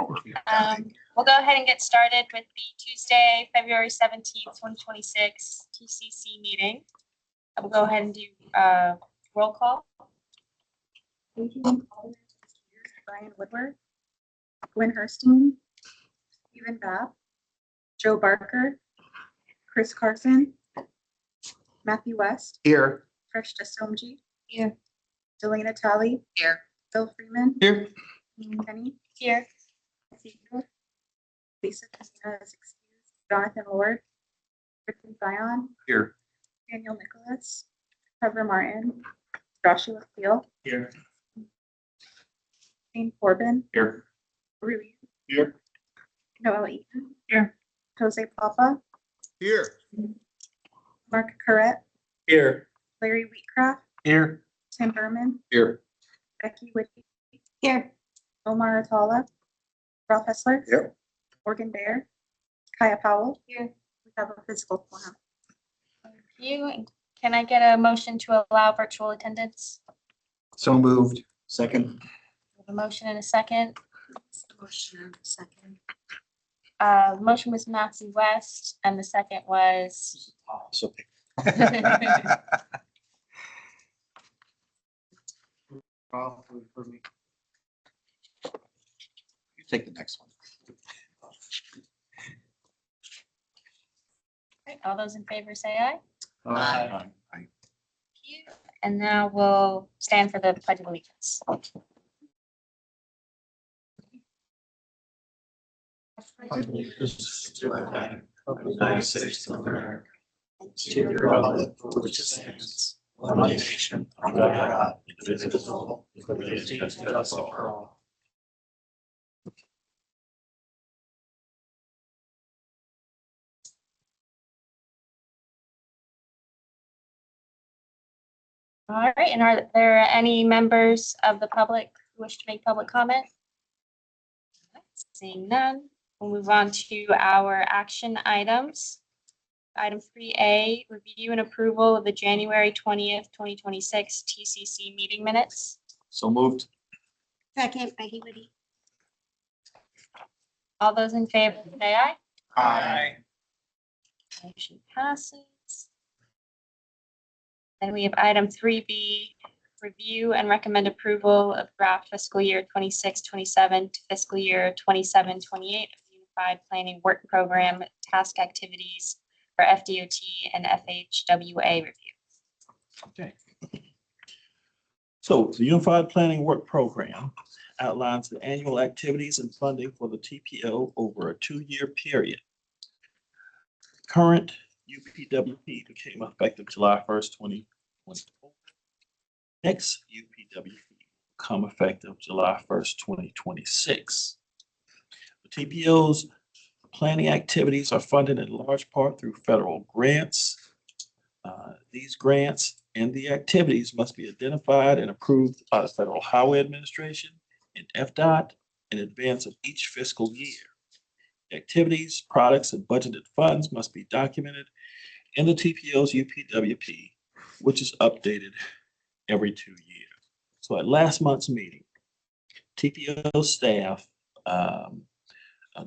We'll go ahead and get started with the Tuesday, February 17th, 2026 TCC meeting. We'll go ahead and do roll call. Brian Woodward, Gwen Hurstein, Stephen Babb, Joe Barker, Chris Carson, Matthew West, Here. Freshta Somji, Here. Delana Talley, Here. Bill Freeman, Here. Penny, Here. Lisa Casina is excused, Jonathan Ward, Ricky Zion, Here. Daniel Nicholas, Trevor Martin, Joshua Steele, Here. Shane Corbin, Here. Ruiz, Here. Noah Eaton, Here. Jose Papa, Here. Mark Corrett, Here. Larry Wheatcraft, Here. Tim Berman, Here. Becky Whitty, here, Omar Atala, Ralph Hessler, Here. Morgan Bear, Kaya Powell. Here. We have a physical forum. Thank you. Can I get a motion to allow virtual attendance? So moved. Second. We have a motion and a second. Motion and second. Motion was Matthew West, and the second was So. For me. You take the next one. okay, all those in favor say aye. Aye. And now we'll stand for the Pledge of Allegiance. Allegiance to the flag of the United States of America, and to the republic for which it stands, one nation, under God, indivisible, with liberty and justice for all. All right, and are there any members of the public who wish to make public comment? Seeing none, we'll move on to our action items. Item 3A, review and approval of the January 20th, 2026 TCC meeting minutes. So moved. Second, Becky Whitty. All those in favor say aye. Aye. Motion passes. Then we have item 3B, review and recommend approval of draft fiscal year 26-27 to fiscal year 27-28 Unified Planning Work Program task activities for FDOT and FHWA review. Okay. So the Unified Planning Work Program outlines the annual activities and funding for the TPO over a 2-year period. Current UPWP became effective July 1st, 2024. Next UPWP will become effective July 1st, 2026. The TPO's planning activities are funded in large part through federal grants. These grants and the activities must be identified and approved by the Federal Highway Administration and FDOT in advance of each fiscal year. The activities, products, and budgeted funds must be documented in the TPO's UPWP, which is updated every 2 years. So at last month's meeting, TPO staff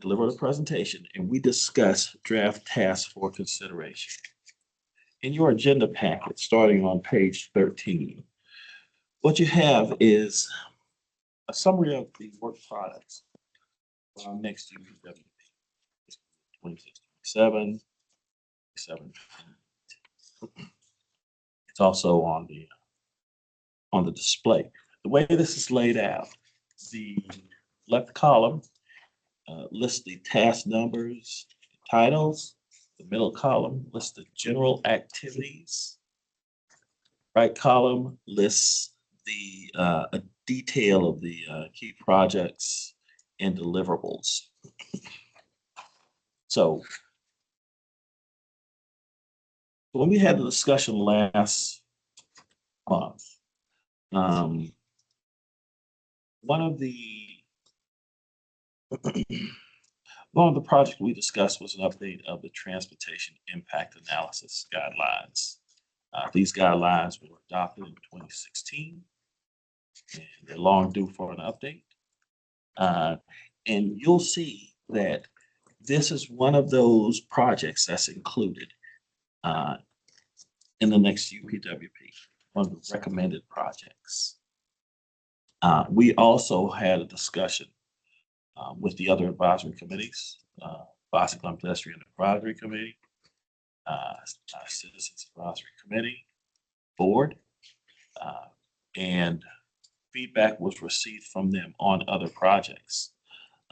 delivered a presentation and we discussed draft tasks for consideration. In your agenda packet, starting on page 13, what you have is a summary of the work products for our next UPWP. 26-27, 7. It's also on the display. The way this is laid out, the left column lists the task numbers, titles. The middle column lists the general activities. Right column lists the a detail of the key projects and deliverables. So when we had the discussion last month, one of the projects we discussed was an update of the transportation impact analysis guidelines. These guidelines were adopted in 2016, and they're long due for an update. And you'll see that this is one of those projects that's included in the next UPWP, one of the recommended projects. We also had a discussion with the other advisory committees, Bicycle and Pedestrian Advisory Committee, Citizens Advisory Committee, Board, and feedback was received from them on other projects.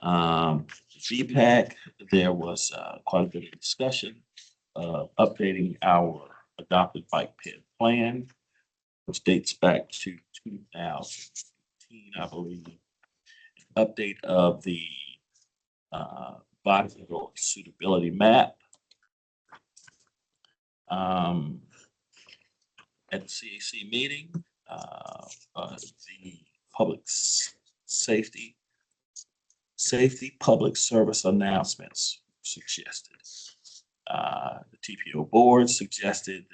VPAC, there was quite a bit of discussion updating our adopted bike ped plan, which dates back to 2015, I believe. Update of the bicycle suitability map. At the CAC meeting, the public safety public service announcements suggested. The TPO board suggested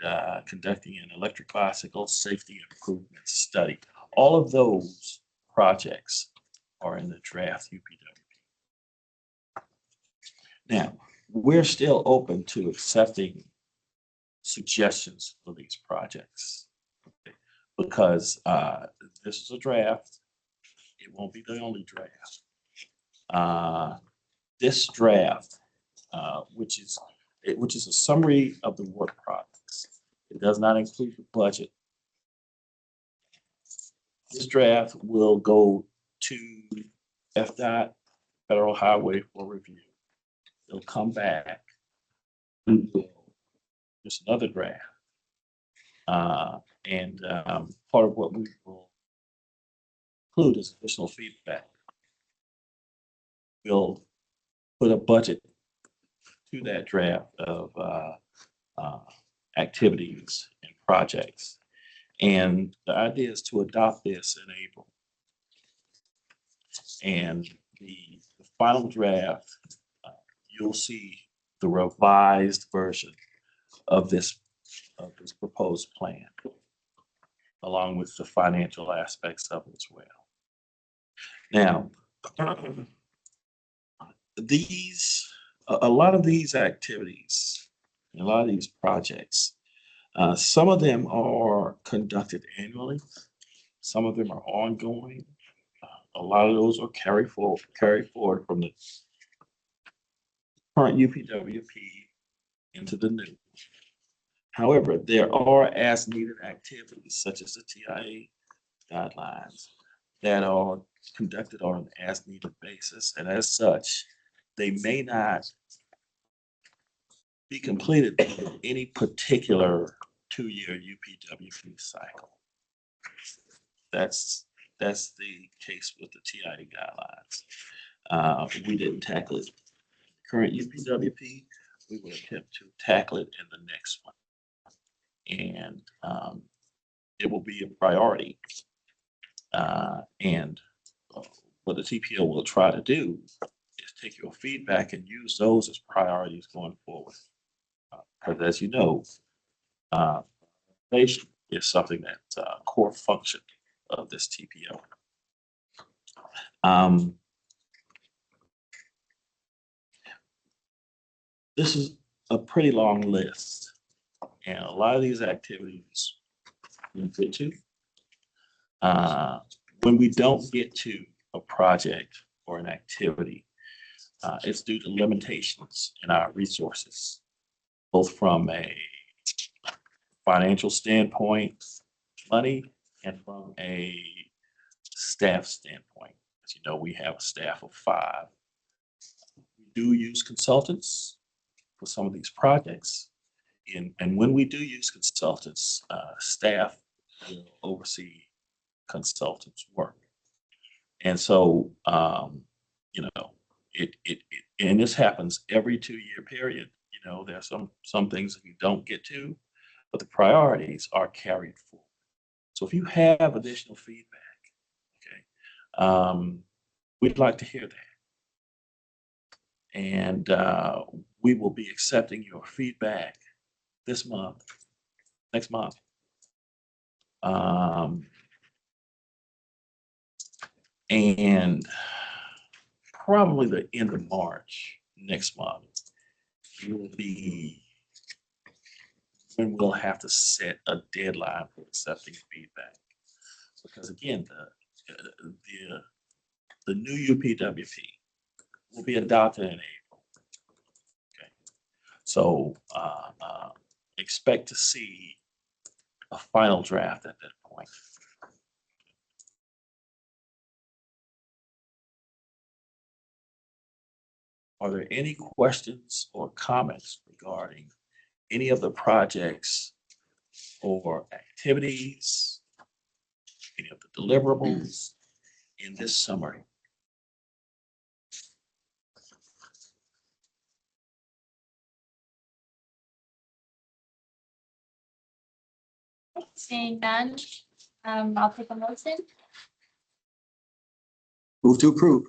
conducting an electric bicycle safety improvement study. All of those projects are in the draft UPWP. Now, we're still open to accepting suggestions for these projects, okay? Because this is a draft. It won't be the only draft. This draft, which is a summary of the work products. It does not include the budget. This draft will go to FDOT, Federal Highway, for review. It'll come back. Just another draft. And part of what we will include is additional feedback. We'll put a budget to that draft of activities and projects. And the idea is to adopt this in April. And the final draft, you'll see the revised version of this proposed plan, along with the financial aspects of it as well. Now, a lot of these activities, a lot of these projects, some of them are conducted annually, some of them are ongoing. A lot of those are carried forward from the current UPWP into the new. However, there are as-needed activities such as the TIA guidelines that are conducted on an as-needed basis, and as such, they may not be completed in any particular two-year UPWP cycle. That's the case with the TIA guidelines. We didn't tackle it in the current UPWP. We will attempt to tackle it in the next one. And it will be a priority. And what the TPO will try to do is take your feedback and use those as priorities going forward. Because as you know, innovation is something that's a core function of this TPO. This is a pretty long list, and a lot of these activities we get to. When we don't get to a project or an activity, it's due to limitations in our resources, both from a financial standpoint, money, and from a staff standpoint. As you know, we have a staff of 5. We do use consultants for some of these projects. And when we do use consultants, staff will oversee consultants' work. And so, and this happens every 2-year period. There are some things that you don't get to, but the priorities are carried forward. So if you have additional feedback, okay, we'd like to hear that. And we will be accepting your feedback this month, next month. And probably the end of March next month will be when we'll have to set a deadline for accepting feedback. Because again, the new UPWP will be adopted in April. Okay, so expect to see a final draft at that point. Are there any questions or comments regarding any of the projects or activities, any of the deliverables in this summary? Seeing none, I'll take a motion. Move to approve.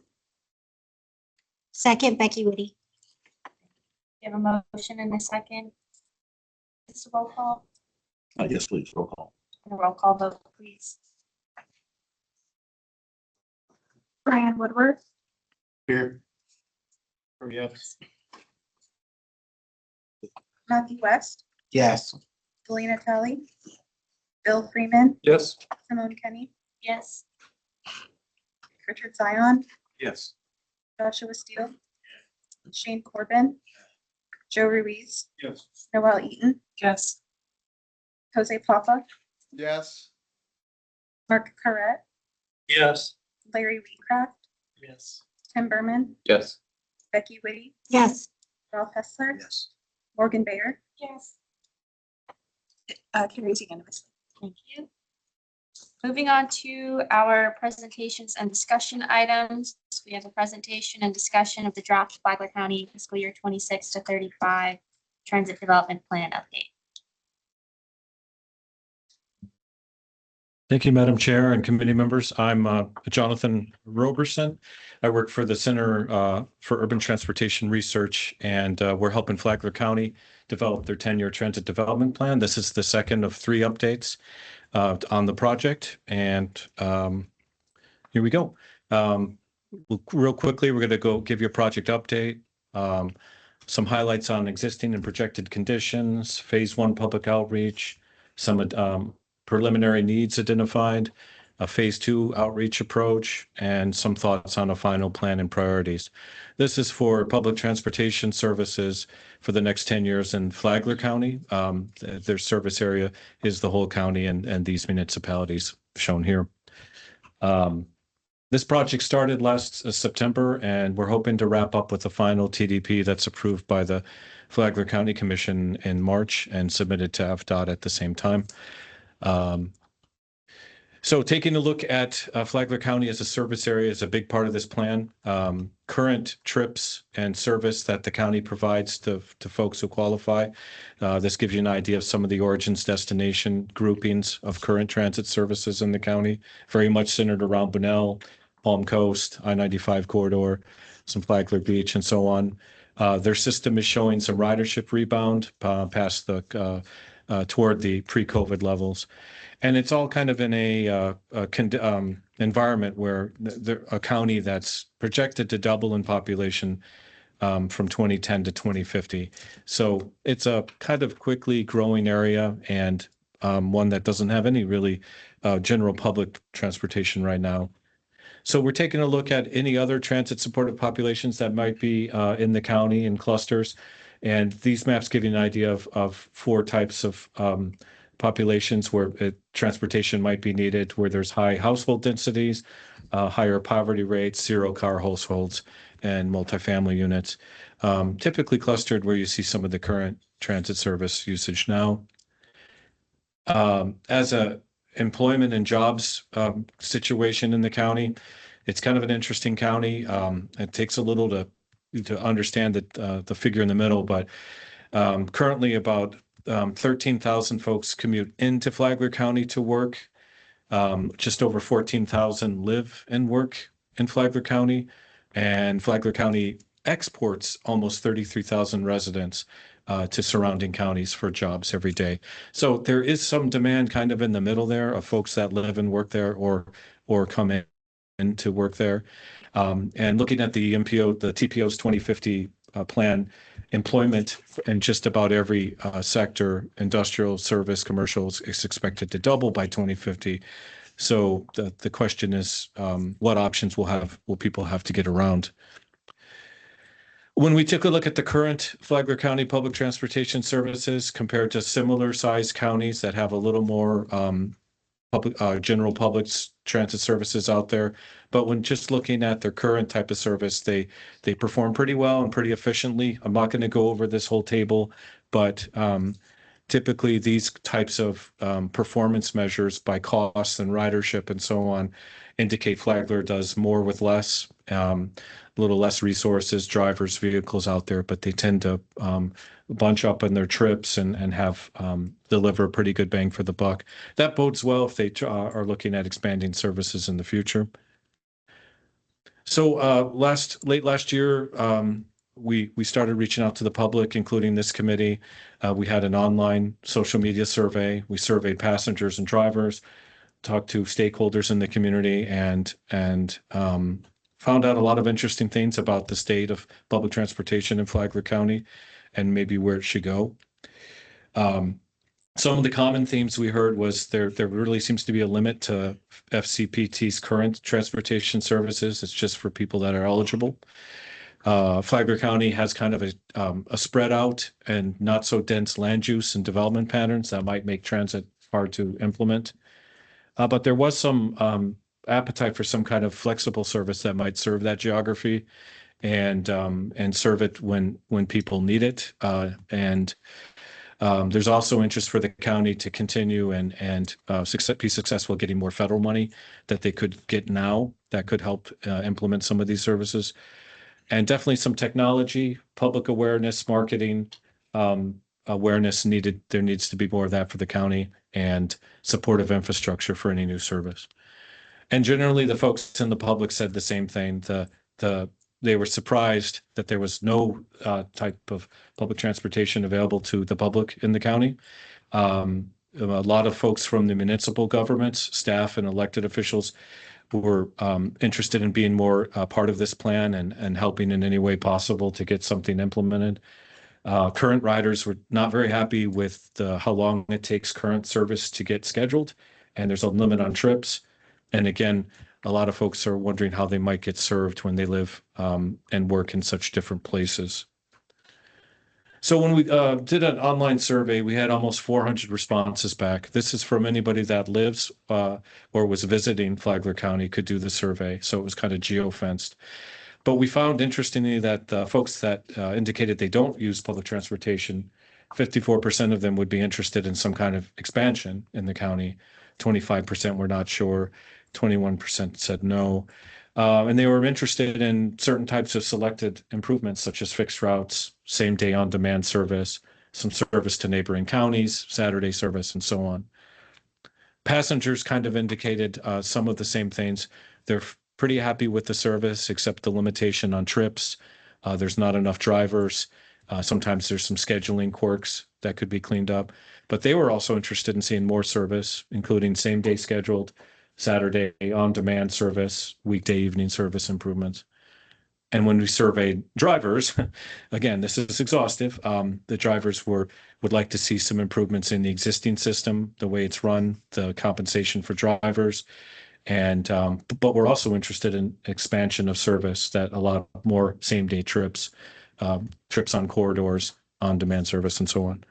Second, Becky Whitty. You have a motion and a second. This is a roll call. Yes, please, roll call. And a roll call vote, please. Brian Woodward, Here. Yes. Matthew West, Yes. Delina Telly, Bill Freeman, Yes. Simone Kenny, Yes. Richard Zion, Yes. Joshua Steele, Shane Corbin, Joe Ruiz, Yes. Noel Eaton, Yes. Jose Papa, Yes. Mark Carret, Yes. Larry Wheatcraft, Yes. Tim Berman, Yes. Becky Whitty, Yes. Ralph Hessler, Yes. Morgan Bayer. Yes. Carries unanimously. Thank you. Moving on to our presentations and discussion items. We have a presentation and discussion of the draft Flagler County fiscal year 26 to 35 transit development plan update. Thank you, Madam Chair and committee members. I'm Jonathan Roberson. I work for the Center for Urban Transportation Research, and we're helping Flagler County develop their 10-year transit development plan. This is the second of 3 updates on the project, and here we go. Real quickly, we're going to go give you a project update, some highlights on existing and projected conditions, phase 1 public outreach, some preliminary needs identified, a phase 2 outreach approach, and some thoughts on a final plan and priorities. This is for public transportation services for the next 10 years in Flagler County. Their service area is the whole county and these municipalities shown here. This project started last September, and we're hoping to wrap up with the final TDP that's approved by the Flagler County Commission in March and submitted to FDOT at the same time. So taking a look at Flagler County as a service area is a big part of this plan. Current trips and service that the county provides to folks who qualify. This gives you an idea of some of the origins destination groupings of current transit services in the county, very much centered around Bunnell, Palm Coast, I-95 corridor, some Flagler Beach, and so on. Their system is showing some ridership rebound past the toward the pre-COVID levels. And it's all kind of in a environment where a county that's projected to double in population from 2010 to 2050. So it's a kind of quickly growing area and one that doesn't have any really general public transportation right now. So we're taking a look at any other transit supported populations that might be in the county in clusters. And these maps give you an idea of 4 types of populations where transportation might be needed, where there's high household densities, higher poverty rates, 0-car households, and multifamily units, typically clustered where you see some of the current transit service usage now. As a employment and jobs situation in the county, it's kind of an interesting county. It takes a little to understand the figure in the middle, but currently about 13,000 folks commute into Flagler County to work. Just over 14,000 live and work in Flagler County, and Flagler County exports almost 33,000 residents to surrounding counties for jobs every day. So there is some demand kind of in the middle there of folks that live and work there or come in in to work there. And looking at the TPO's 2050 plan, employment in just about every sector, industrial, service, commercials, is expected to double by 2050. So the question is, what options will people have to get around? When we took a look at the current Flagler County public transportation services compared to similar sized counties that have a little more general public transit services out there, but when just looking at their current type of service, they perform pretty well and pretty efficiently. I'm not going to go over this whole table, but typically these types of performance measures by cost and ridership and so on indicate Flagler does more with less, a little less resources, drivers, vehicles out there, but they tend to bunch up in their trips and have deliver a pretty good bang for the buck. That bodes well if they are looking at expanding services in the future. So late last year, we started reaching out to the public, including this committee. We had an online social media survey. We surveyed passengers and drivers, talked to stakeholders in the community, and found out a lot of interesting things about the state of public transportation in Flagler County and maybe where it should go. Some of the common themes we heard was there really seems to be a limit to FCPT's current transportation services. It's just for people that are eligible. Flagler County has kind of a spread out and not so dense land use and development patterns that might make transit hard to implement. But there was some appetite for some kind of flexible service that might serve that geography and serve it when people need it. There's also interest for the county to continue and be successful getting more federal money that they could get now that could help implement some of these services. And definitely some technology, public awareness, marketing awareness needed. There needs to be more of that for the county and supportive infrastructure for any new service. And generally, the folks in the public said the same thing. They were surprised that there was no type of public transportation available to the public in the county. A lot of folks from the municipal governments, staff, and elected officials were interested in being more part of this plan and helping in any way possible to get something implemented. Current riders were not very happy with how long it takes current service to get scheduled, and there's a limit on trips. And again, a lot of folks are wondering how they might get served when they live and work in such different places. So when we did an online survey, we had almost 400 responses back. This is from anybody that lives or was visiting Flagler County could do the survey. So it was kind of geo-fenced. But we found interestingly that folks that indicated they don't use public transportation, 54% of them would be interested in some kind of expansion in the county. 25% were not sure. 21% said no. And they were interested in certain types of selected improvements, such as fixed routes, same-day on-demand service, some service to neighboring counties, Saturday service, and so on. Passengers kind of indicated some of the same things. They're pretty happy with the service, except the limitation on trips. There's not enough drivers. Sometimes there's some scheduling quirks that could be cleaned up. But they were also interested in seeing more service, including same-day scheduled, Saturday on-demand service, weekday evening service improvements. And when we surveyed drivers, again, this is exhaustive. The drivers would like to see some improvements in the existing system, the way it's run, the compensation for drivers. And but we're also interested in expansion of service, that a lot more same-day trips, trips on corridors, on-demand service, and so on.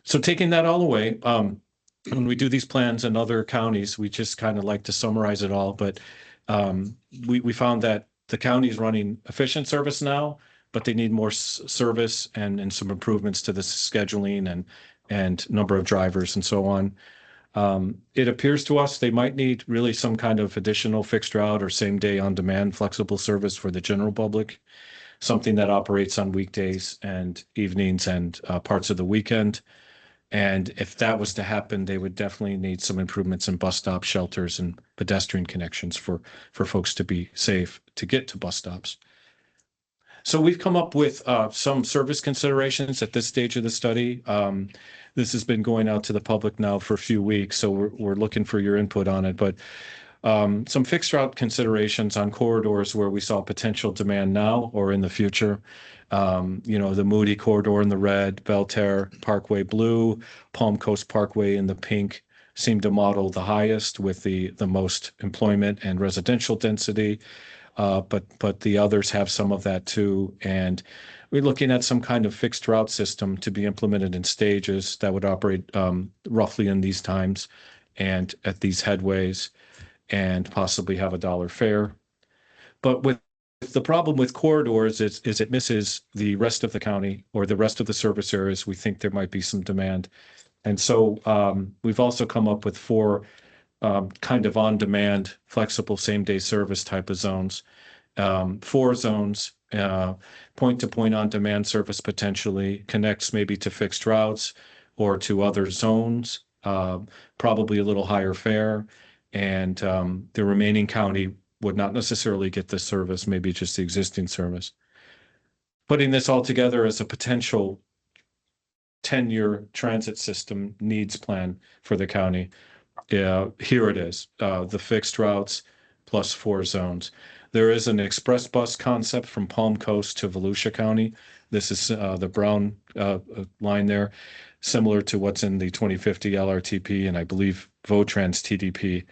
So taking that all away, when we do these plans in other counties, we just kind of like to summarize it all. But we found that the county is running efficient service now, but they need more service and some improvements to the scheduling and number of drivers and so on. It appears to us they might need really some kind of additional fixed route or same day on demand flexible service for the general public, something that operates on weekdays and evenings and parts of the weekend. And if that was to happen, they would definitely need some improvements in bus stop shelters and pedestrian connections for folks to be safe to get to bus stops. So we've come up with some service considerations at this stage of the study. This has been going out to the public now for a few weeks, so we're looking for your input on it. But Some fixed route considerations on corridors where we saw potential demand now or in the future. The Moody corridor in the red, Belterre Parkway blue, Palm Coast Parkway in the pink seem to model the highest with the most employment and residential density. But the others have some of that too. And we're looking at some kind of fixed route system to be implemented in stages that would operate roughly in these times and at these headways, and possibly have a dollar fare. But with the problem with corridors is it misses the rest of the county or the rest of the service areas. We think there might be some demand. And so we've also come up with 4 kind of on-demand, flexible same-day service type of zones. 4 zones, point-to-point on-demand service potentially connects maybe to fixed routes or to other zones, probably a little higher fare. And the remaining county would not necessarily get this service, maybe just the existing service. Putting this all together as a potential 10-year transit system needs plan for the county. Here it is, the fixed routes plus 4 zones. There is an express bus concept from Palm Coast to Volusia County. This is the brown line there, similar to what's in the 2050 LRTP and I believe VOTRANS TDP.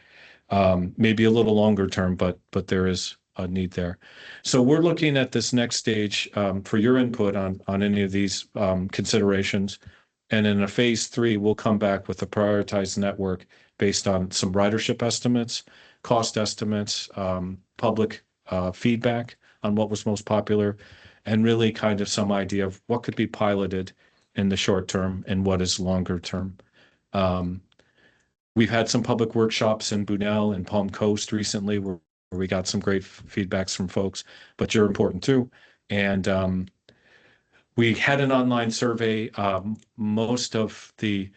Maybe a little longer term, but there is a need there. So we're looking at this next stage for your input on any of these considerations. And in a phase 3, we'll come back with a prioritized network based on some ridership estimates, cost estimates, public feedback on what was most popular, and really kind of some idea of what could be piloted in the short term and what is longer term. We've had some public workshops in Bunnell and Palm Coast recently where we got some great feedbacks from folks, but you're important too. And we had an online survey. Most of the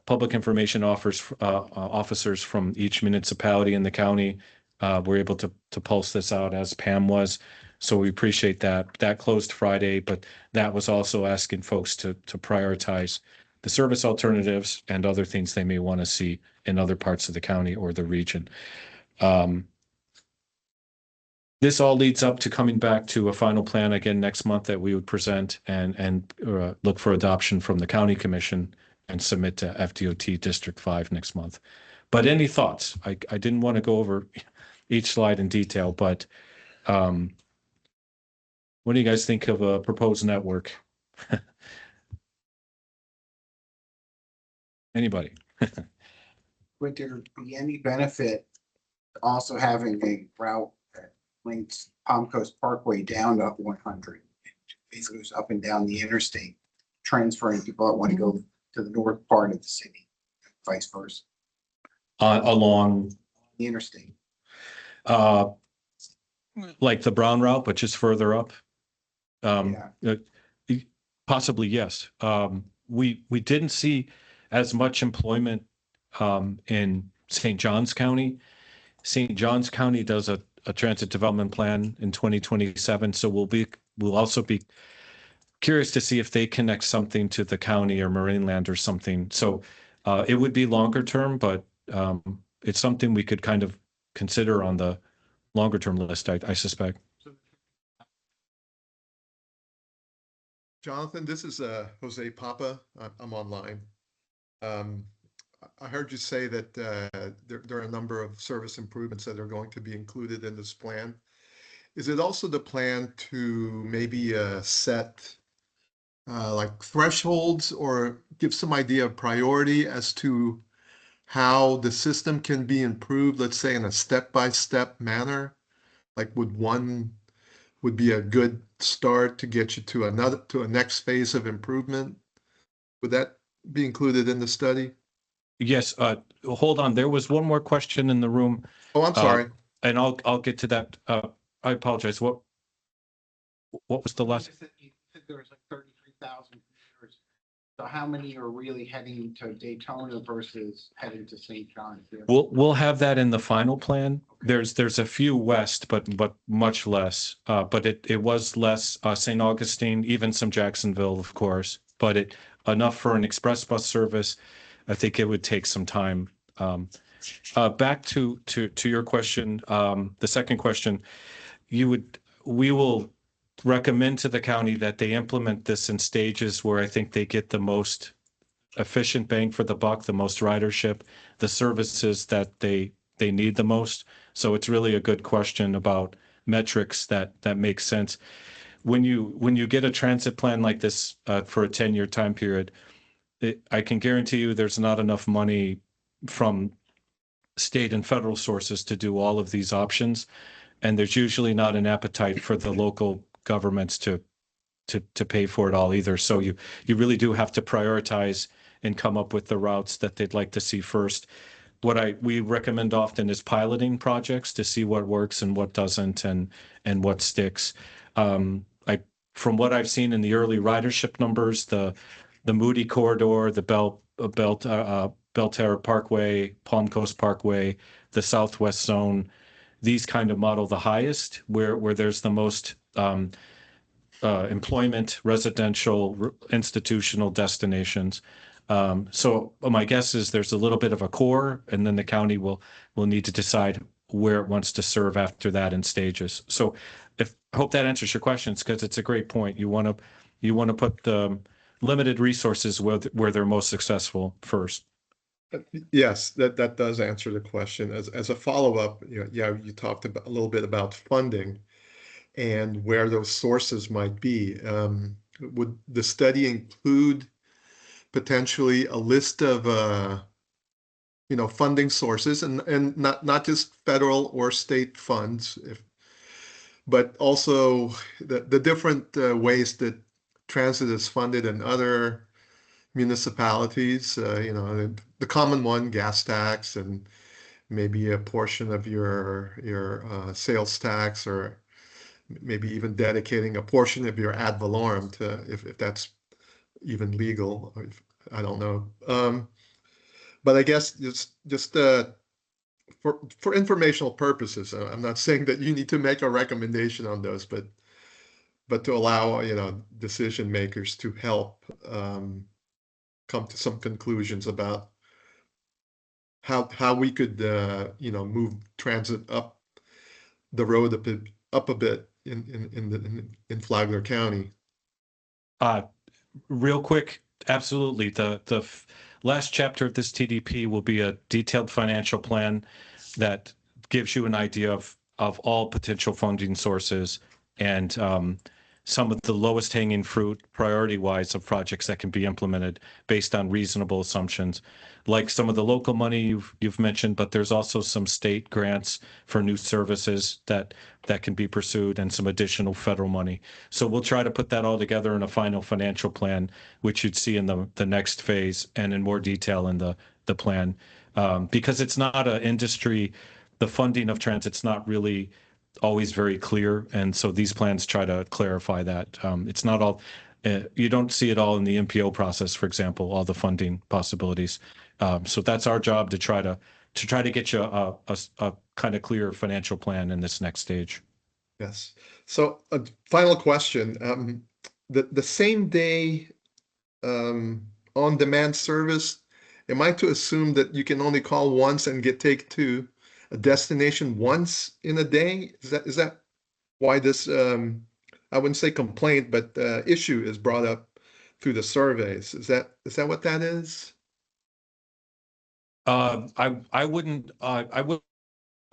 public information officers from each municipality in the county were able to pulse this out, as Pam was. So we appreciate that. That closed Friday, but that was also asking folks to prioritize the service alternatives and other things they may want to see in other parts of the county or the region. This all leads up to coming back to a final plan again next month that we would present and look for adoption from the county commission and submit to FDOT District 5 next month. But any thoughts? I didn't want to go over each slide in detail, but what do you guys think of a proposed network? Anybody? Would there be any benefit also having a route that links Palm Coast Parkway down to 100? Basically goes up and down the interstate, transferring people that want to go to the north part of the city, vice versa, Along the interstate. like the Brown route, but just further up? Yeah. Possibly, yes. We didn't see as much employment in St. Johns County. St. Johns County does a transit development plan in 2027, so we'll also be curious to see if they connect something to the county or Marineland or something. So it would be longer term, but it's something we could kind of consider on the longer term list, I suspect. Jonathan, this is Jose Papa. I'm online. I heard you say that there are a number of service improvements that are going to be included in this plan. Is it also the plan to maybe set like thresholds or give some idea of priority as to how the system can be improved, let's say in a step-by-step manner? Like would be a good start to get you to a next phase of improvement? Would that be included in the study? Yes, hold on. There was one more question in the room, Oh, I'm sorry. and I'll get to that. I apologize. What was the last? You said there was like 33,000 commuters. So how many are really heading to Daytona versus heading to St. John's? We'll have that in the final plan. There's a few west, but much less. But it was less St. Augustine, even some Jacksonville, of course. But enough for an express bus service. I think it would take some time. Back to your question, the second question, we will recommend to the county that they implement this in stages where I think they get the most efficient bang for the buck, the most ridership, the services that they need the most. So it's really a good question about metrics that make sense. When you get a transit plan like this for a 10-year time period, I can guarantee you there's not enough money from state and federal sources to do all of these options. And there's usually not an appetite for the local governments to pay for it all either. So you really do have to prioritize and come up with the routes that they'd like to see first. What we recommend often is piloting projects to see what works and what doesn't and what sticks. From what I've seen in the early ridership numbers, the Moody Corridor, the Belterra Parkway, Palm Coast Parkway, the Southwest Zone, these kind of model the highest where there's the most employment, residential, institutional destinations. So my guess is there's a little bit of a core, and then the county will need to decide where it wants to serve after that in stages. So I hope that answers your questions, because it's a great point. You want to put the limited resources where they're most successful first. Yes, that does answer the question. As a follow-up, you talked about a little bit about funding and where those sources might be. Would the study include potentially a list of funding sources, and not just federal or state funds, but also the different ways that transit is funded in other municipalities, the common one, gas tax, and maybe a portion of your sales tax, or maybe even dedicating a portion of your ad valorem to, if that's even legal, or I don't know. But I guess just for informational purposes, I'm not saying that you need to make a recommendation on those, but to allow decision makers to help come to some conclusions about how we could move transit up the road up a bit in Flagler County. Real quick, absolutely. The last chapter of this TDP will be a detailed financial plan that gives you an idea of all potential funding sources and some of the lowest hanging fruit priority wise of projects that can be implemented based on reasonable assumptions, like some of the local money you've mentioned, but there's also some state grants for new services that can be pursued, and some additional federal money. So we'll try to put that all together in a final financial plan, which you'd see in the next phase and in more detail in the plan, because it's not an industry. The funding of transit's not really always very clear, and so these plans try to clarify that. It's not all, you don't see it all in the MPO process, for example, all the funding possibilities. So that's our job, to try to get you a kind of clear financial plan in this next stage. Yes. So a final question. The same day on-demand service, am I to assume that you can only call once and take to a destination once in a day? Is that why this I wouldn't say complaint, but issue is brought up through the surveys? Is that what that is? I wouldn't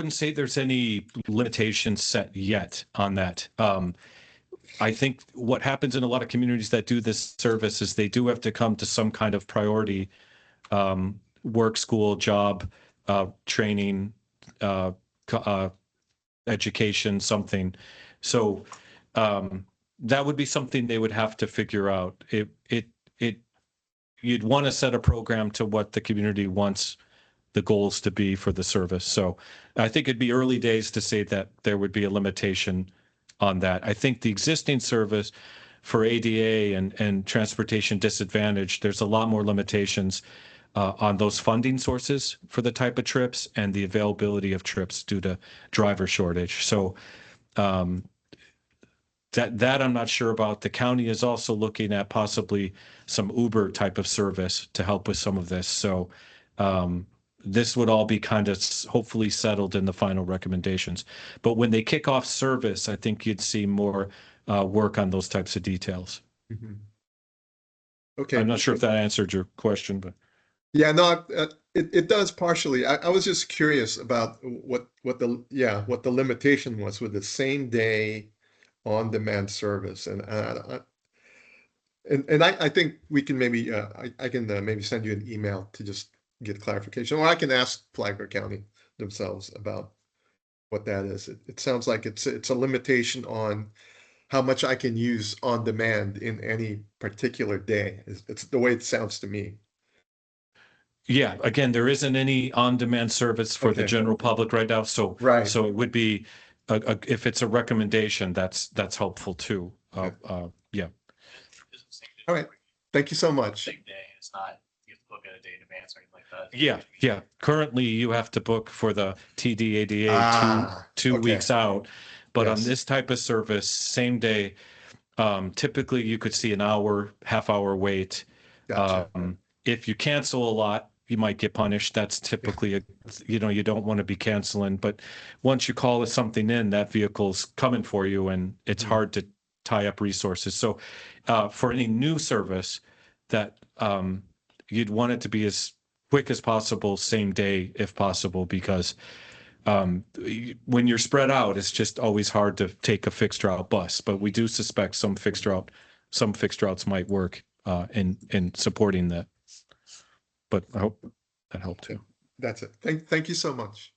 say there's any limitations set yet on that. I think what happens in a lot of communities that do this service is they do have to come to some kind of priority, work, school, job, training, education, something. So that would be something they would have to figure out. You'd want to set a program to what the community wants the goals to be for the service. So I think it'd be early days to say that there would be a limitation on that. I think the existing service for ADA and transportation disadvantage, there's a lot more limitations on those funding sources for the type of trips and the availability of trips due to driver shortage. So that I'm not sure about. The county is also looking at possibly some Uber type of service to help with some of this. So this would all be kind of hopefully settled in the final recommendations. But when they kick off service, I think you'd see more work on those types of details. Mhm. Okay. I'm not sure if that answered your question, but Yeah, no, it does partially. I was just curious about what the limitation was with the same day on-demand service, and I think we can maybe I can maybe send you an email to just get clarification, or I can ask Flagler County themselves about what that is. It sounds like it's a limitation on how much I can use on demand in any particular day. It's the way it sounds to me. yeah, again, there isn't any on-demand service for the Okay. general public right now. So, Right. so it would be, if it's a recommendation, that's helpful too. Yeah. All right. Thank you so much. Same day, it's not, you have to book at a day in advance or anything like that. Yeah. Currently, you have to book for the TDADA two okay. weeks out. But on Yes. this type of service, same day, typically you could see an hour, half-hour wait. Gotcha. If you cancel a lot, you might get punished. That's typically you don't want to be canceling. But once you call something in, that vehicle's coming for you, and it's hard to tie up resources. So for any new service, that you'd want it to be as quick as possible, same day if possible, because when you're spread out, it's just always hard to take a fixed route bus. But we do suspect some fixed routes might work in supporting that. But I hope that helped too. That's it. Thank you so much.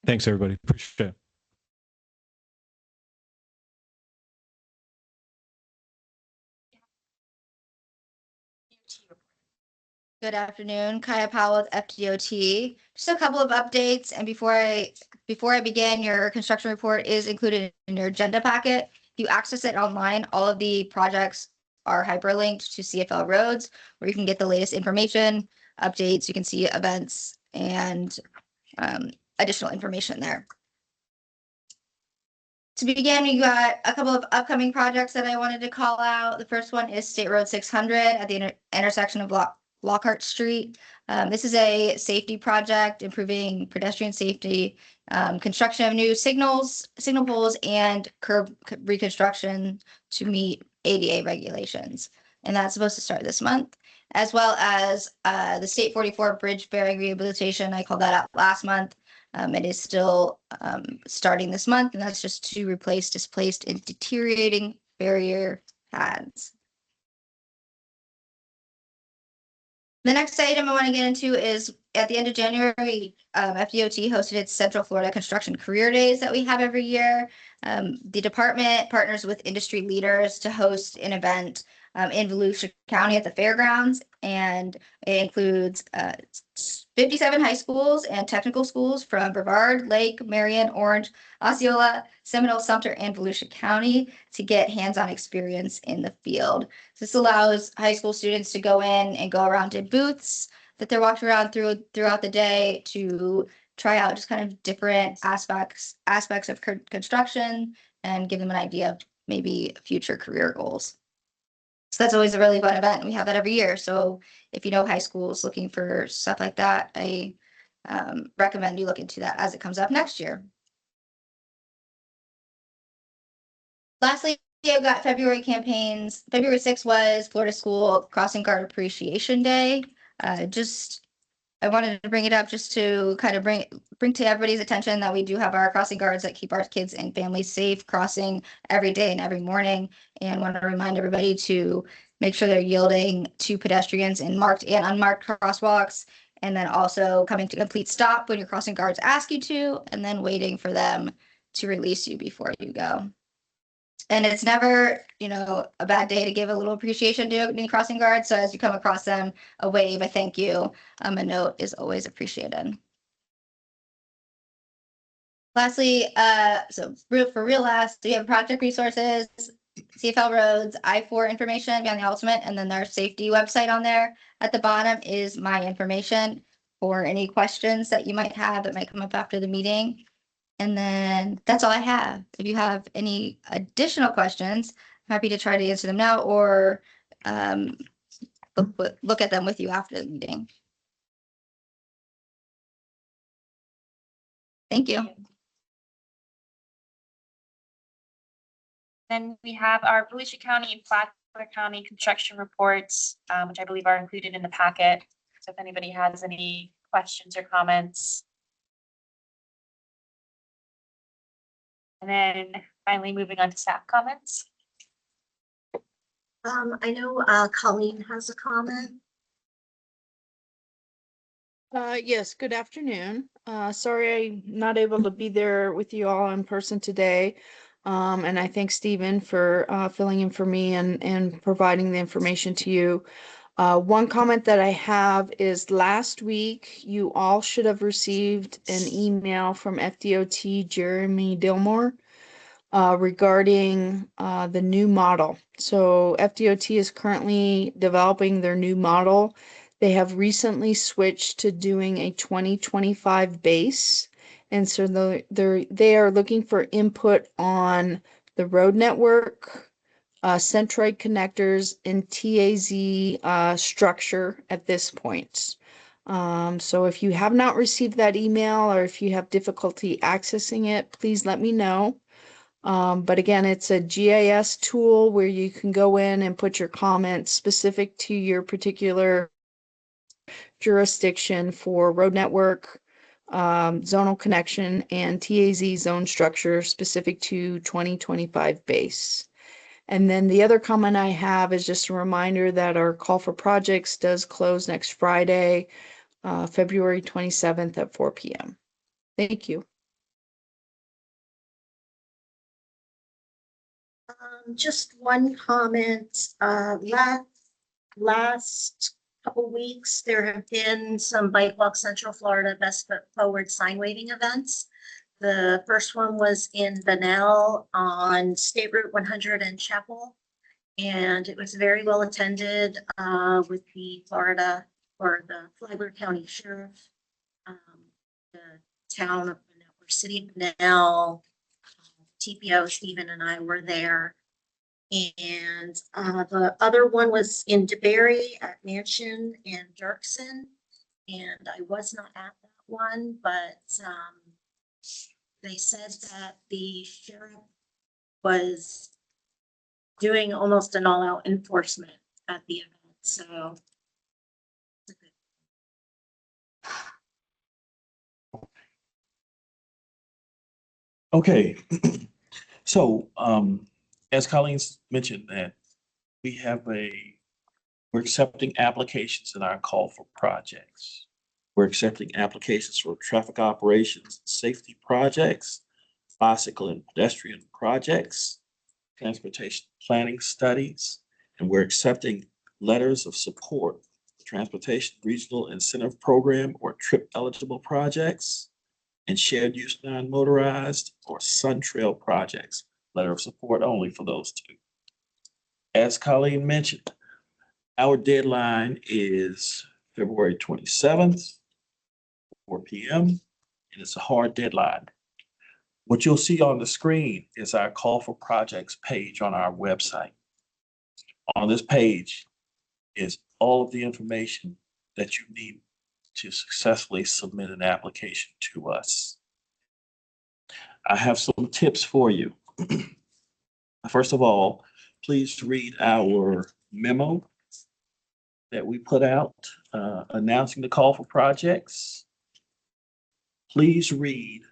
Thanks, everybody. Appreciate it. Good afternoon, Kaya Powell with FDOT. Just a couple of updates, and before I begin, your construction report is included in your agenda packet. If you access it online, all of the projects are hyperlinked to CFL Roads, where you can get the latest information, updates, you can see events, and additional information there. To begin, we got a couple of upcoming projects that I wanted to call out. The first one is State Road 600 at the intersection of Lockhart Street. This is a safety project, improving pedestrian safety, construction of new signal poles, and curb reconstruction to meet ADA regulations. And that's supposed to start this month, as well as the State 44 bridge bearing rehabilitation. I called that out last month. It is still starting this month, and that's just to replace displaced and deteriorating barrier pads. The next item I want to get into is at the end of January, FDOT hosted its Central Florida Construction Career Days that we have every year. The department partners with industry leaders to host an event in Volusia County at the fairgrounds, and it includes 57 high schools and technical schools from Brevard, Lake, Marion, Orange, Osceola, Seminole, Sumter, and Volusia County to get hands-on experience in the field. This allows high school students to go in and go around to booths that they're walking around throughout the day to try out just kind of different aspects of construction and give them an idea of maybe future career goals. So that's always a really fun event. We have that every year. So if you know high schools looking for stuff like that, I recommend you look into that as it comes up next year. Lastly, I've got February campaigns. February 6th was Florida School Crossing Guard Appreciation Day. I wanted to bring it up just to kind of bring to everybody's attention that we do have our crossing guards that keep our kids and families safe crossing every day and every morning. And want to remind everybody to make sure they're yielding to pedestrians in marked and unmarked crosswalks, and then also coming to complete stop when your crossing guards ask you to, and then waiting for them to release you before you go. And it's never, a bad day to give a little appreciation to any crossing guards. So as you come across them, a wave, a thank you, a note is always appreciated. Lastly, for real last, we have project resources, CFL Roads, I-4 information beyond the ultimate, and then their safety website on there. At the bottom is my information for any questions that you might have that might come up after the meeting. And then that's all I have. If you have any additional questions, I'm happy to try to answer them now or look at them with you after the meeting. Thank you. Then we have our Volusia County and Flagler County construction reports, which I believe are included in the packet. So if anybody has any questions or comments. And then finally moving on to staff comments. I know Colleen has a comment. Yes, good afternoon. Sorry I'm not able to be there with you all in person today. And I thank Stephen for filling in for me and providing the information to you. One comment that I have is last week, you all should have received an email from FDOT Jeremy Dillmore regarding the new model. So FDOT is currently developing their new model. They have recently switched to doing a 2025 base. And so they are looking for input on the road network, centroid connectors, and TAZ structure at this point. So if you have not received that email or if you have difficulty accessing it, please let me know. But again, it's a GIS tool where you can go in and put your comments specific to your particular jurisdiction for road network, zonal connection, and TAZ zone structure specific to 2025 base. And then the other comment I have is just a reminder that our call for projects does close next Friday, February 27th at 4 p.m. Thank you. Just one comment. Last couple weeks, there have been some Bike Walk Central Florida Best Foot Forward sign waving events. The first one was in Bunnell on State Route 100 in Chapel. And it was very well attended with the Flagler County Sheriff, the town of Bunnell, or city of Bunnell, TPO, Stephen and I were there. And the other one was in DeBerry at Mansion and Dirksen. And I was not at that one, but they said that the sheriff was doing almost an all-out enforcement at the event. So Okay, so as Colleen's mentioned that we're accepting applications in our call for projects. We're accepting applications for traffic operations, safety projects, bicycle and pedestrian projects, transportation planning studies, and we're accepting letters of support for transportation regional incentive program or trip eligible projects, and shared use non-motorized or Sun Trail projects. Letter of support only for those two. As Colleen mentioned, our deadline is February 27th, 4 p.m., and it's a hard deadline. What you'll see on the screen is our call for projects page on our website. On this page is all of the information that you need to successfully submit an application to us. I have some tips for you. First of all, please read our memo that we put out announcing the call for projects. Please read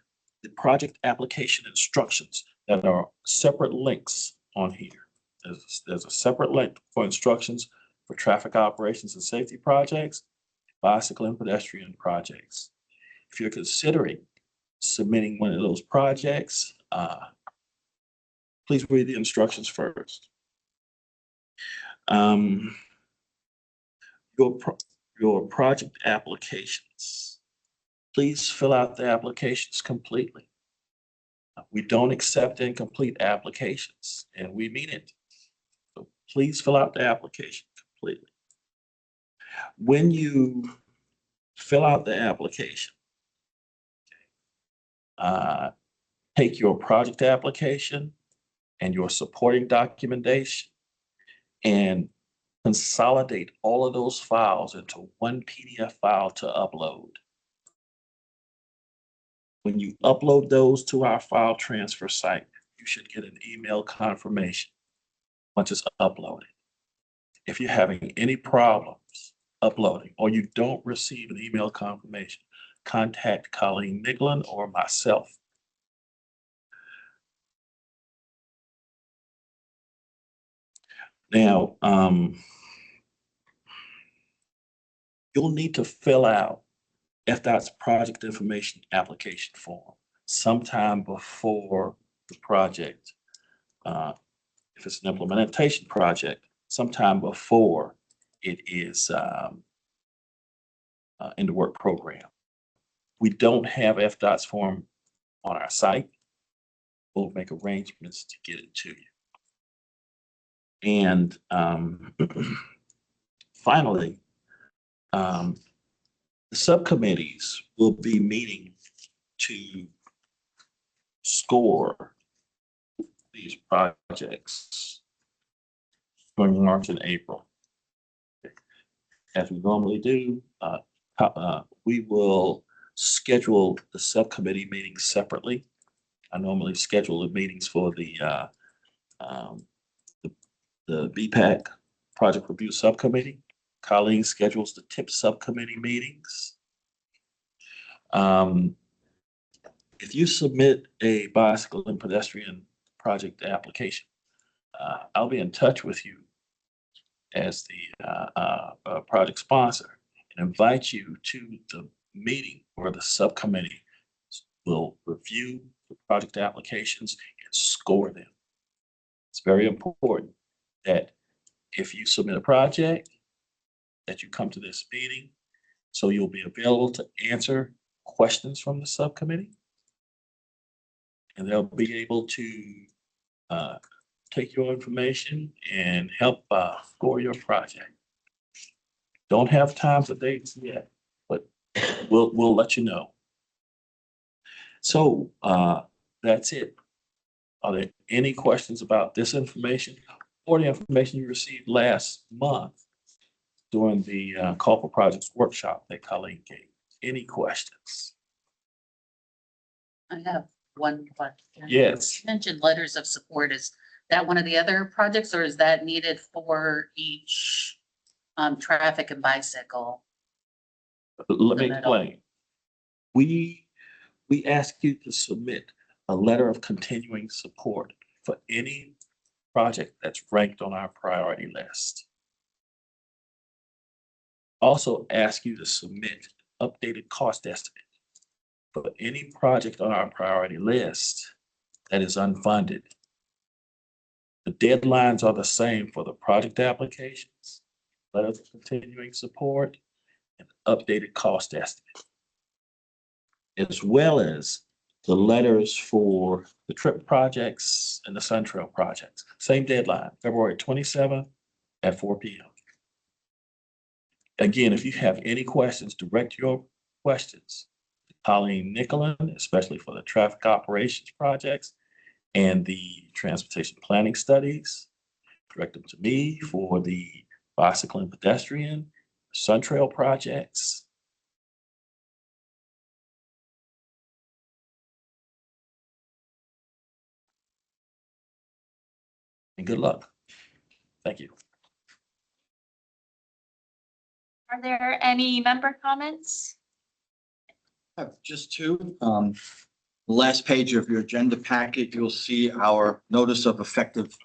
the project application instructions that are separate links on here. There's a separate link for instructions for traffic operations and safety projects, bicycle and pedestrian projects. If you're considering submitting one of those projects, please read the instructions first. Your project applications, please fill out the applications completely. We don't accept incomplete applications, and we mean it. So please fill out the application completely. When you fill out the application, take your project application and your supporting documentation and consolidate all of those files into one PDF file to upload. When you upload those to our file transfer site, you should get an email confirmation once it's uploaded. If you're having any problems uploading or you don't receive an email confirmation, contact Colleen Nicklin or myself. Now, you'll need to fill out FDOT's project information application form sometime before the project. If it's an implementation project, sometime before it is in the work program. We don't have FDOT's form on our site. We'll make arrangements to get it to you. And finally, the subcommittees will be meeting to score these projects during March and April. As we normally do, we will schedule the subcommittee meetings separately. I normally schedule the meetings for the BPAC Project Review Subcommittee. Colleen schedules the TIP subcommittee meetings. If you submit a bicycle and pedestrian project application, I'll be in touch with you as the project sponsor and invite you to the meeting where the subcommittee will review the project applications and score them. It's very important that if you submit a project, that you come to this meeting so you'll be available to answer questions from the subcommittee. And they'll be able to take your information and help score your project. Don't have times or dates yet, but we'll let you know. So that's it. Are there any questions about this information or the information you received last month during the Call for Projects workshop that Colleen gave? Any questions? I have one question. Yes. You mentioned letters of support. Is that one of the other projects or is that needed for each traffic and bicycle? Let me explain. We ask you to submit a letter of continuing support for any project that's ranked on our priority list. Also ask you to submit updated cost estimate for any project on our priority list that is unfunded. The deadlines are the same for the project applications, letters of continuing support, and updated cost estimate, as well as the letters for the TRIP projects and the Sun Trail projects. Same deadline, February 27th at 4 p.m. Again, if you have any questions, direct your questions to Colleen Nicklin, especially for the traffic operations projects and the transportation planning studies. Direct them to me for the bicycle and pedestrian, Sun Trail projects. And good luck. Thank you. Are there any member comments? I have just two. The last page of your agenda packet, you'll see our notice of effective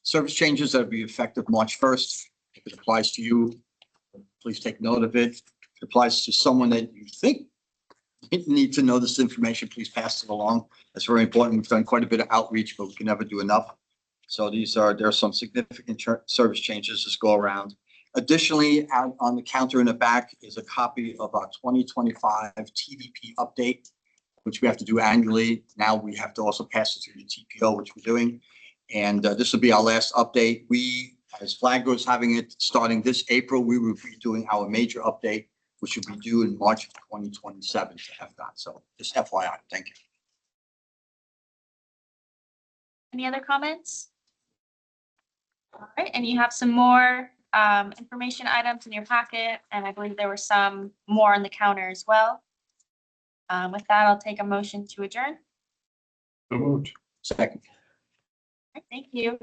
service changes that will be effective March 1st. If it applies to you, please take note of it. If it applies to someone that you think need to know this information, please pass it along. That's very important. We've done quite a bit of outreach, but we can never do enough. So there are some significant service changes this go around. Additionally, out on the counter in the back is a copy of our 2025 TDP update, which we have to do annually. Now we have to also pass it through the TPO, which we're doing. And this will be our last update. We, as Flagler is having it starting this April, we will be doing our major update, which will be due in March of 2027 to FDOT. So just FYI, thank you. Any other comments? All right, and you have some more information items in your packet, and I believe there were some more on the counter as well. With that, I'll take a motion to adjourn. So moved. Second. All right, thank you.